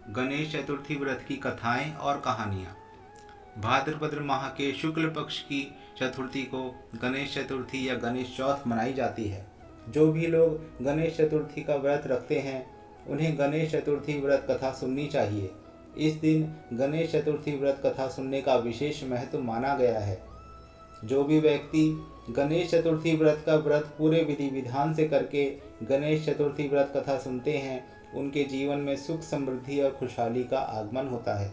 गणेश चतुर्थी व्रत की कथाएं और कहानियाँ। भाद्रपद माह के शुक्ल पक्ष की चतुर्थी को गणेश चतुर्थी या गणेश चौथ मनाई जाती है। जो भी लोग गणेश चतुर्थी का व्रत रखते हैं उन्हें गणेश चतुर्थी व्रत कथा सुननी चाहिए। इस दिन गणेश चतुर्थी व्रत कथा सुनने का विशेष महत्व माना गया है। जो भी व्यक्ति गणेश चतुर्थी व्रत का व्रत पूरे विधि विधान से करके गणेश चतुर्थी व्रत कथा सुनते हैं उनके जीवन में सुख समृद्धि और खुशहाली का आगमन होता है।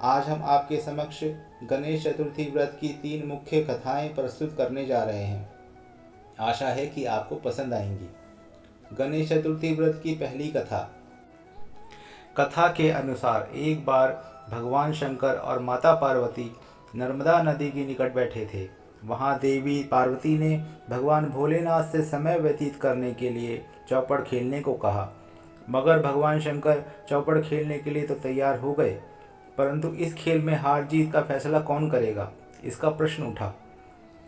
आज हम आपके समक्ष गणेश चतुर्थी व्रत की 3 मुख्य कथाएं प्रस्तुत करने जा रहे हैं। आशा है कि आपको पसंद आएंगी। गणेश चतुर्थी व्रत की पहली कथा। कथा के अनुसार एक बार भगवान शंकर और माता पार्वती नर्मदा नदी के निकट बैठे थे। वहाँ देवी पार्वती ने भगवान भोलेनाथ से समय व्यतीत करने के लिए चौपड़ खेलने को कहा। मगर भगवान शंकर चौपड़ खेलने के लिए तो तैयार हो गए, परंतु इस खेल में हार जीत का फैसला कौन करेगा, इसका प्रश्न उठा।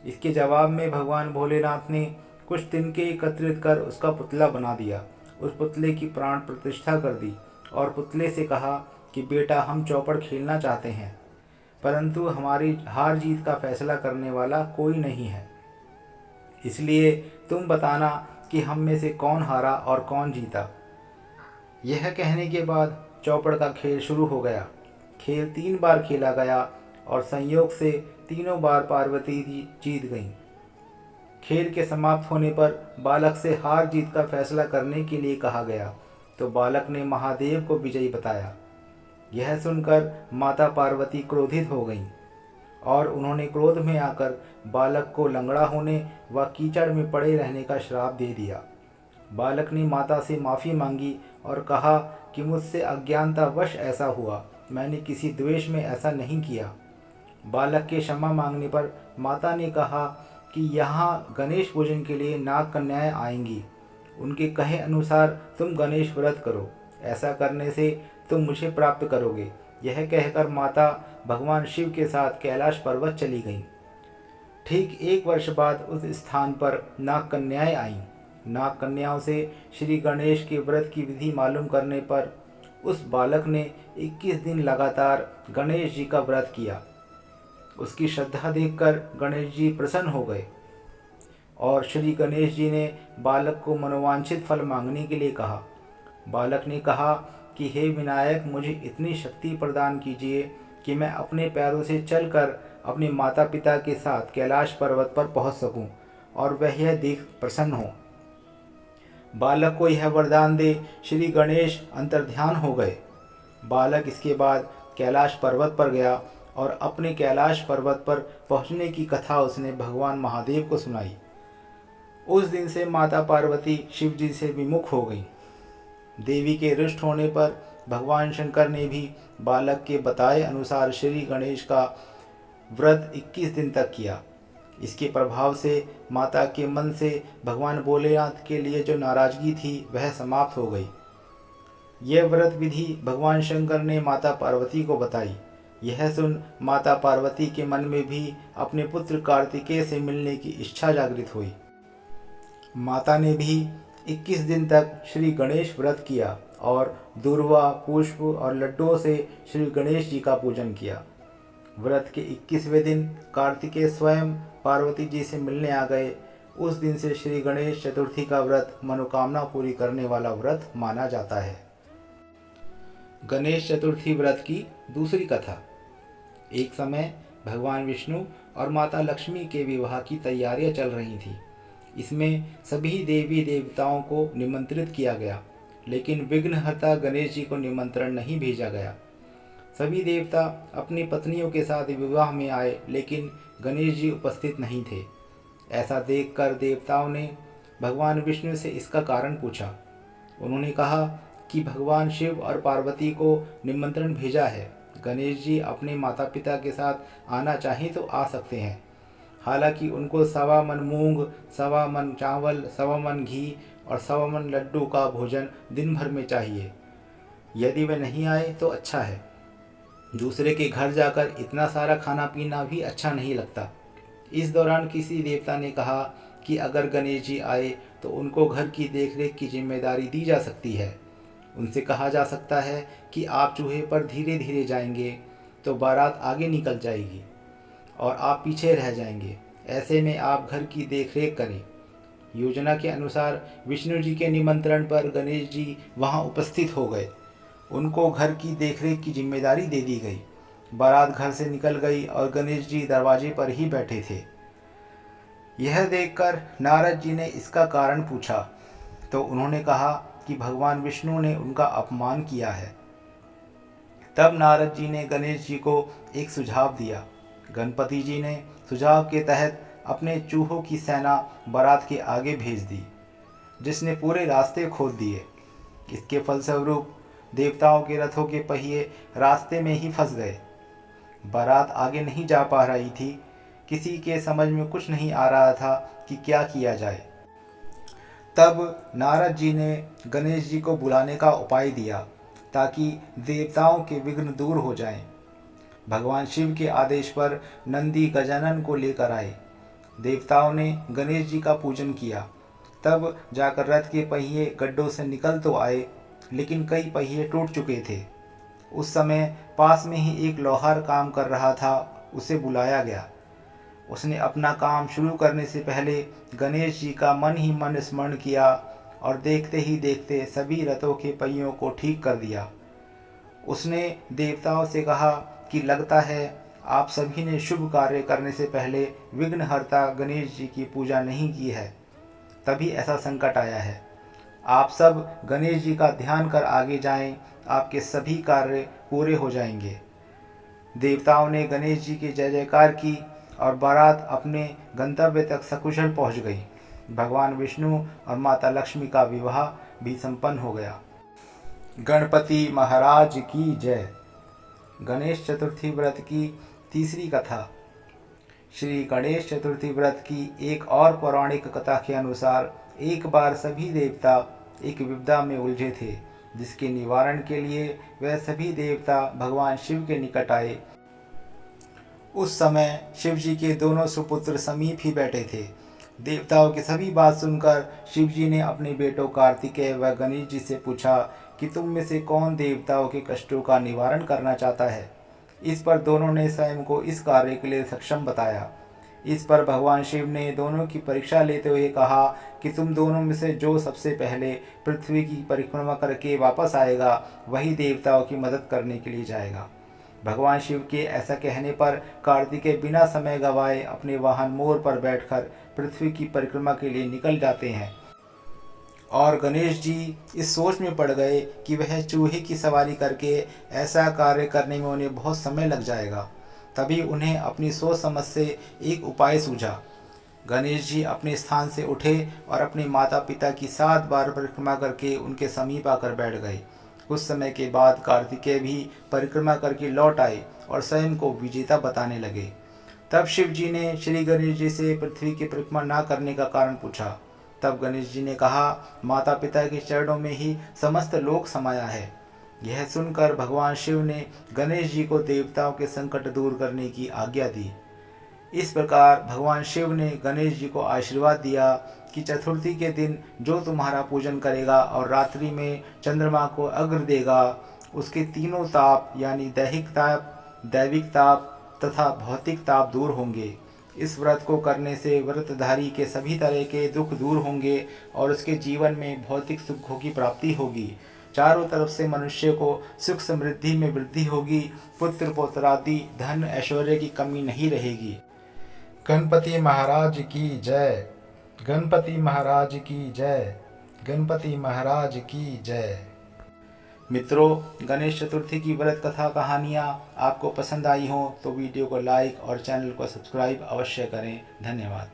इसके जवाब में भगवान भोलेनाथ ने कुछ तिनके एकत्रित कर उसका पुतला बना दिया। उस पुतले की प्राण प्रतिष्ठा कर दी और पुतले से कहा कि बेटा, हम चौपड़ खेलना चाहते हैं, परंतु हमारी हार जीत का फैसला करने वाला कोई नहीं है, इसलिए तुम बताना कि हम में से कौन हारा और कौन जीता। यह कहने के बाद चौपड़ का खेल शुरू हो गया। खेल 3 बार खेला गया और संयोग से तीनों बार पार्वती जी जीत गईं। खेल के समाप्त होने पर बालक से हार जीत का फैसला करने के लिए कहा गया, तो बालक ने महादेव को विजयी बताया। यह सुनकर माता पार्वती क्रोधित हो गईं और उन्होंने क्रोध में आकर बालक को लंगड़ा होने व कीचड़ में पड़े रहने का श्राप दे दिया। बालक ने माता से माफ़ी मांगी और कहा कि मुझसे अज्ञानतावश ऐसा हुआ, मैंने किसी द्वेष में ऐसा नहीं किया। बालक के क्षमा मांगने पर माता ने कहा कि यहाँ गणेश पूजन के लिए नाग कन्याएं आएंगी, उनके कहे अनुसार तुम गणेश व्रत करो, ऐसा करने से तुम मुझे प्राप्त करोगे। यह कहकर माता भगवान शिव के साथ कैलाश पर्वत चली गईं। ठीक 1 वर्ष बाद उस स्थान पर नाग कन्याएं आईं। नाग कन्याओं से श्री गणेश के व्रत की विधि मालूम करने पर उस बालक ने 21 दिन लगातार गणेश जी का व्रत किया। उसकी श्रद्धा देखकर गणेश जी प्रसन्न हो गए और श्री गणेश जी ने बालक को मनोवांछित फल मांगने के लिए कहा। बालक ने कहा कि हे विनायक, मुझे इतनी शक्ति प्रदान कीजिए कि मैं अपने पैरों से चलकर अपने माता पिता के साथ कैलाश पर्वत पर पहुंच सकूं और वह यह देख प्रसन्न हो। बालक को यह वरदान दे श्री गणेश अंतर्ध्यान हो गए। बालक इसके बाद कैलाश पर्वत पर गया और अपने कैलाश पर्वत पर पहुंचने की कथा उसने भगवान महादेव को सुनाई। उस दिन से माता पार्वती शिव जी से विमुख हो गई। देवी के रुष्ट होने पर भगवान शंकर ने भी बालक के बताए अनुसार श्री गणेश का व्रत 21 दिन तक किया। इसके प्रभाव से माता के मन से भगवान भोलेनाथ के लिए जो नाराजगी थी वह समाप्त हो गई। यह व्रत विधि भगवान शंकर ने माता पार्वती को बताई। यह सुन माता पार्वती के मन में भी अपने पुत्र कार्तिकेय से मिलने की इच्छा जागृत हुई। माता ने भी 21 दिन तक श्री गणेश व्रत किया और दूर्वा, पुष्प और लड्डुओं से श्री गणेश जी का पूजन किया। व्रत के 21वें दिन कार्तिकेय स्वयं पार्वती जी से मिलने आ गए। उस दिन से श्री गणेश चतुर्थी का व्रत मनोकामना पूरी करने वाला व्रत माना जाता है। गणेश चतुर्थी व्रत की दूसरी कथा। एक समय भगवान विष्णु और माता लक्ष्मी के विवाह की तैयारियां चल रही थी। इसमें सभी देवी देवताओं को निमंत्रित किया गया, लेकिन विघ्नहर्ता गणेश जी को निमंत्रण नहीं भेजा गया। सभी देवता अपनी पत्नियों के साथ विवाह में आए, लेकिन गणेश जी उपस्थित नहीं थे। ऐसा देखकर देवताओं ने भगवान विष्णु से इसका कारण पूछा। उन्होंने कहा कि भगवान शिव और पार्वती को निमंत्रण भेजा है। गणेश जी अपने माता पिता के साथ आना चाहें तो आ सकते हैं, हालांकि उनको 1.25 मन मूंग, 1.25 मन चावल, 1.25 मन घी और 1.25 मन लड्डू का भोजन दिन भर में चाहिए। यदि वे नहीं आए तो अच्छा है, दूसरे के घर जाकर इतना सारा खाना पीना भी अच्छा नहीं लगता। इस दौरान किसी देवता ने कहा कि अगर गणेश जी आए तो उनको घर की देखरेख की जिम्मेदारी दी जा सकती है। उनसे कहा जा सकता है कि आप चूहे पर धीरे धीरे जाएंगे तो बारात आगे निकल जाएगी और आप पीछे रह जाएंगे। ऐसे में आप घर की देखरेख करें। योजना के अनुसार विष्णु जी के निमंत्रण पर गणेश जी वहां उपस्थित हो गए। उनको घर की देखरेख की जिम्मेदारी दे दी गई। बारात घर से निकल गई और गणेश जी दरवाजे पर ही बैठे थे। यह देखकर नारद जी ने इसका कारण पूछा तो उन्होंने कहा कि भगवान विष्णु ने उनका अपमान किया है। तब नारद जी ने गणेश जी को एक सुझाव दिया। गणपति जी ने सुझाव के तहत अपने चूहों की सेना बारात के आगे भेज दी, जिसने पूरे रास्ते खोद दिए। इसके फलस्वरूप देवताओं के रथों के पहिए रास्ते में ही फंस गए। बारात आगे नहीं जा पा रही थी। किसी के समझ में कुछ नहीं आ रहा था कि क्या किया जाए। तब नारद जी ने गणेश जी को बुलाने का उपाय दिया ताकि देवताओं के विघ्न दूर हो जाएं। भगवान शिव के आदेश पर नंदी गजानन को लेकर आए। देवताओं ने गणेश जी का पूजन किया। तब जाकर रथ के पहिए गड्ढों से निकल तो आए, लेकिन कई पहिए टूट चुके थे। उस समय पास में ही एक लोहार काम कर रहा था, उसे बुलाया गया। उसने अपना काम शुरू करने से पहले गणेश जी का मन ही मन स्मरण किया और देखते ही देखते सभी रथों के पहियों को ठीक कर दिया। उसने देवताओं से कहा कि लगता है आप सभी ने शुभ कार्य करने से पहले विघ्नहर्ता गणेश जी की पूजा नहीं की है, तभी ऐसा संकट आया है। आप सब गणेश जी का ध्यान कर आगे जाएं, आपके सभी कार्य पूरे हो जाएंगे। देवताओं ने गणेश जी की जय जयकार की और बारात अपने गंतव्य तक सकुशल पहुंच गई। भगवान विष्णु और माता लक्ष्मी का विवाह भी संपन्न हो गया। गणपति महाराज की जय। गणेश चतुर्थी व्रत की तीसरी कथा। श्री गणेश चतुर्थी व्रत की एक और पौराणिक कथा के अनुसार एक बार सभी देवता एक विपदा में उलझे थे, जिसके निवारण के लिए वह सभी देवता भगवान शिव के निकट आए। उस समय शिव जी के दोनों सुपुत्र समीप ही बैठे थे। देवताओं की सभी बात सुनकर शिव जी ने अपने बेटों कार्तिकेय व गणेश जी से पूछा कि तुम में से कौन देवताओं के कष्टों का निवारण करना चाहता है। इस पर दोनों ने स्वयं को इस कार्य के लिए सक्षम बताया। इस पर भगवान शिव ने दोनों की परीक्षा लेते हुए कहा कि तुम दोनों में से जो सबसे पहले पृथ्वी की परिक्रमा करके वापस आएगा, वही देवताओं की मदद करने के लिए जाएगा। भगवान शिव के ऐसा कहने पर कार्तिकेय बिना समय गंवाए अपने वाहन मोर पर बैठकर पृथ्वी की परिक्रमा के लिए निकल जाते हैं। और गणेश जी इस सोच में पड़ गए कि वह चूहे की सवारी करके ऐसा कार्य करने में उन्हें बहुत समय लग जाएगा। तभी उन्हें अपनी सोच समझ से एक उपाय सूझा। गणेश जी अपने स्थान से उठे और अपने माता पिता की 7 बार परिक्रमा करके उनके समीप आकर बैठ गए। कुछ समय के बाद कार्तिकेय भी परिक्रमा करके लौट आए और स्वयं को विजेता बताने लगे। तब शिव जी ने श्री गणेश जी से पृथ्वी की परिक्रमा न करने का कारण पूछा। तब गणेश जी ने कहा, माता पिता के चरणों में ही समस्त लोक समाया है। यह सुनकर भगवान शिव ने गणेश जी को देवताओं के संकट दूर करने की आज्ञा दी। इस प्रकार भगवान शिव ने गणेश जी को आशीर्वाद दिया कि चतुर्थी के दिन जो तुम्हारा पूजन करेगा और रात्रि में चंद्रमा को अग्र देगा, उसके तीनों ताप यानी दैहिक ताप, दैविक ताप तथा भौतिक ताप दूर होंगे। इस व्रत को करने से व्रतधारी के सभी तरह के दुख दूर होंगे और उसके जीवन में भौतिक सुखों की प्राप्ति होगी। चारों तरफ से मनुष्य को सुख समृद्धि में वृद्धि होगी। पुत्र पौत्रादि धन ऐश्वर्य की कमी नहीं रहेगी। गणपति महाराज की जय। गणपति महाराज की जय। गणपति महाराज की जय। मित्रों, गणेश चतुर्थी की व्रत कथा कहानियाँ आपको पसंद आई हो तो वीडियो को लाइक और चैनल को सब्सक्राइब अवश्य करें। धन्यवाद।